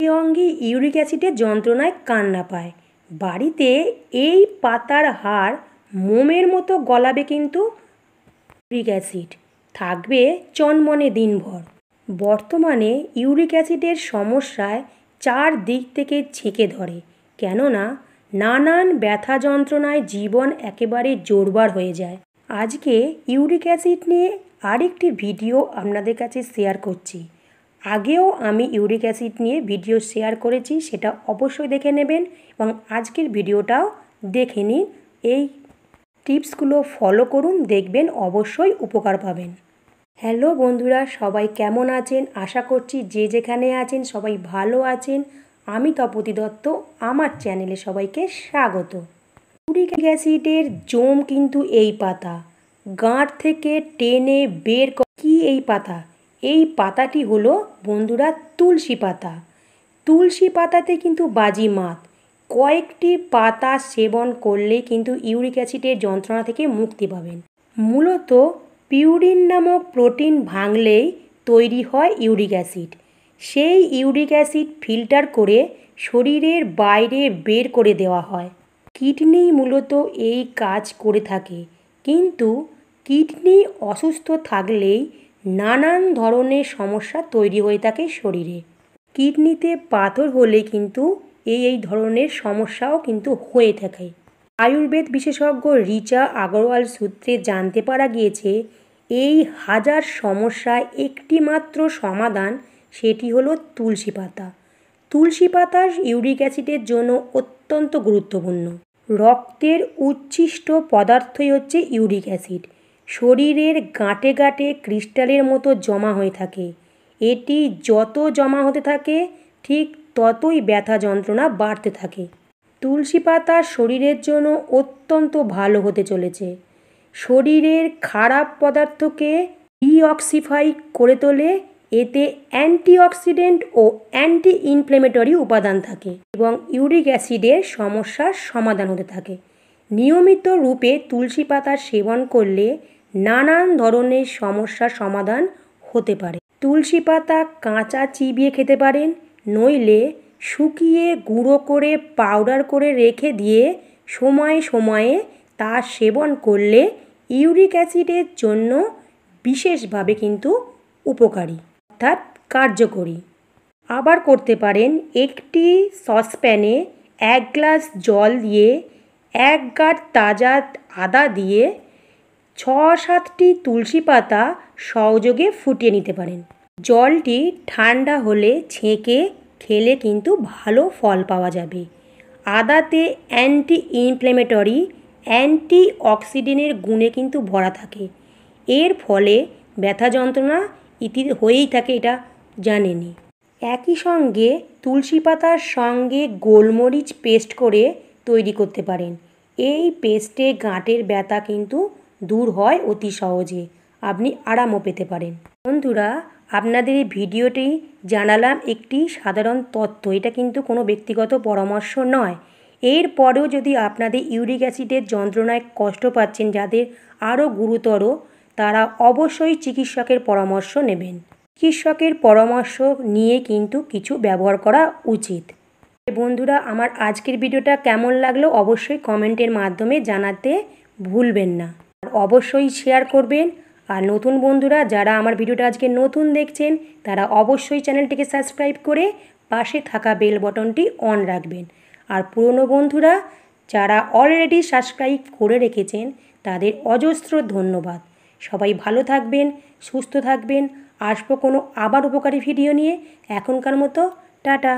এই অঙ্গে ইউরিক অ্যাসিডের যন্ত্রণায় কান্না পায়। বাড়িতে এই পাতার হাড় মোমের মতো গলাবে, কিন্তু ইউরিক অ্যাসিড থাকবে চনমনে দিনভর। বর্তমানে ইউরিক অ্যাসিডের সমস্যায় চারদিক থেকে ছেঁকে ধরে, কেননা নানান ব্যথা যন্ত্রণায় জীবন একেবারে জোরবার হয়ে যায়। আজকে ইউরিক অ্যাসিড নিয়ে আরেকটি ভিডিও আপনাদের কাছে শেয়ার করছি। আগেও আমি ইউরিক অ্যাসিড নিয়ে ভিডিও শেয়ার করেছি, সেটা অবশ্যই দেখে নেবেন এবং আজকের ভিডিওটাও দেখে নিন। এই টিপসগুলো ফলো করুন, দেখবেন অবশ্যই উপকার পাবেন। হ্যালো বন্ধুরা, সবাই কেমন আছেন? আশা করছি যে যেখানে আছেন সবাই ভালো আছেন। আমি তপতি দত্ত, আমার চ্যানেলে সবাইকে স্বাগত। ইউরিক অ্যাসিডের জম কিন্তু এই পাতা, গাঁট থেকে টেনে বের কি এই পাতা? এই পাতাটি হলো বন্ধুরা তুলসী পাতা। তুলসী পাতাতে কিন্তু বাজিমাত। কয়েকটি পাতা সেবন করলে কিন্তু ইউরিক অ্যাসিডের যন্ত্রণা থেকে মুক্তি পাবেন। মূলত পিউরিন নামক প্রোটিন ভাঙলেই তৈরি হয় ইউরিক অ্যাসিড। সেই ইউরিক অ্যাসিড ফিল্টার করে শরীরের বাইরে বের করে দেওয়া হয়। কিডনি মূলত এই কাজ করে থাকে, কিন্তু কিডনি অসুস্থ থাকলেই নানান ধরনের সমস্যা তৈরি হয়ে থাকে শরীরে। কিডনিতে পাথর হলে কিন্তু এই ধরনের সমস্যাও কিন্তু হয়ে থাকে। আয়ুর্বেদ বিশেষজ্ঞ রিচা আগরওয়াল সূত্রে জানতে পারা গিয়েছে, এই হাজার সমস্যায় একটি মাত্র সমাধান, সেটি হলো তুলসী পাতা। তুলসী পাতা ইউরিক অ্যাসিডের জন্য অত্যন্ত গুরুত্বপূর্ণ। রক্তের উচ্ছিষ্ট পদার্থই হচ্ছে ইউরিক অ্যাসিড। শরীরের গাঁটে গাঁটে ক্রিস্টালের মতো জমা হয়ে থাকে। এটি যত জমা হতে থাকে ঠিক ততই ব্যথা যন্ত্রণা বাড়তে থাকে। তুলসী পাতা শরীরের জন্য অত্যন্ত ভালো হতে চলেছে। শরীরের খারাপ পদার্থকে ডিঅক্সিফাই করে তোলে। এতে অ্যান্টিঅক্সিডেন্ট ও অ্যান্টি ইনফ্লেমেটরি উপাদান থাকে এবং ইউরিক অ্যাসিডের সমস্যার সমাধান হতে থাকে। নিয়মিত রূপে তুলসী পাতার সেবন করলে নানান ধরনের সমস্যার সমাধান হতে পারে। তুলসী পাতা কাঁচা চিবিয়ে খেতে পারেন, নইলে শুকিয়ে গুঁড়ো করে পাউডার করে রেখে দিয়ে সময়ে সময়ে তা সেবন করলে ইউরিক অ্যাসিডের জন্য বিশেষভাবে কিন্তু উপকারী, অর্থাৎ কার্যকরী। আবার করতে পারেন, একটি সসপ্যানে 1 গ্লাস জল দিয়ে 1 গাঁট তাজা আদা দিয়ে 6-7টি তুলসী পাতা সহযোগে ফুটিয়ে নিতে পারেন। জলটি ঠান্ডা হলে ছেঁকে খেলে কিন্তু ভালো ফল পাওয়া যাবে। আদাতে অ্যান্টি ইনফ্লেমেটরি, অ্যান্টি অক্সিডেন্টের গুণে কিন্তু ভরা থাকে। এর ফলে ব্যথা যন্ত্রণা হয়েই থাকে, এটা জানেনই। একই সঙ্গে তুলসী পাতার সঙ্গে গোলমরিচ পেস্ট করে তৈরি করতে পারেন। এই পেস্টে গাঁটের ব্যথা কিন্তু দূর হয় অতি সহজে, আপনি আরামও পেতে পারেন। বন্ধুরা, আপনাদের এই ভিডিওটি জানালাম একটি সাধারণ তথ্য, এটা কিন্তু কোনো ব্যক্তিগত পরামর্শ নয়। এরপরেও যদি আপনাদের ইউরিক অ্যাসিডের যন্ত্রণায় কষ্ট পাচ্ছেন, যাদের আরও গুরুতর, তারা অবশ্যই চিকিৎসকের পরামর্শ নেবেন। চিকিৎসকের পরামর্শ নিয়ে কিন্তু কিছু ব্যবহার করা উচিত। বন্ধুরা, আমার আজকের ভিডিওটা কেমন লাগলো অবশ্যই কমেন্টের মাধ্যমে জানাতে ভুলবেন না। আর অবশ্যই শেয়ার করবেন। আর নতুন বন্ধুরা যারা আমার ভিডিওটা আজকে নতুন দেখছেন, তারা অবশ্যই চ্যানেলটিকে সাবস্ক্রাইব করে পাশে থাকা বেল বটনটি অন রাখবেন। আর পুরনো বন্ধুরা যারা অলরেডি সাবস্ক্রাইব করে রেখেছেন, তাদের অজস্র ধন্যবাদ। সবাই ভালো থাকবেন, সুস্থ থাকবেন। আসবো কোনো আবার উপকারী ভিডিও নিয়ে। এখনকার মতো টাটা।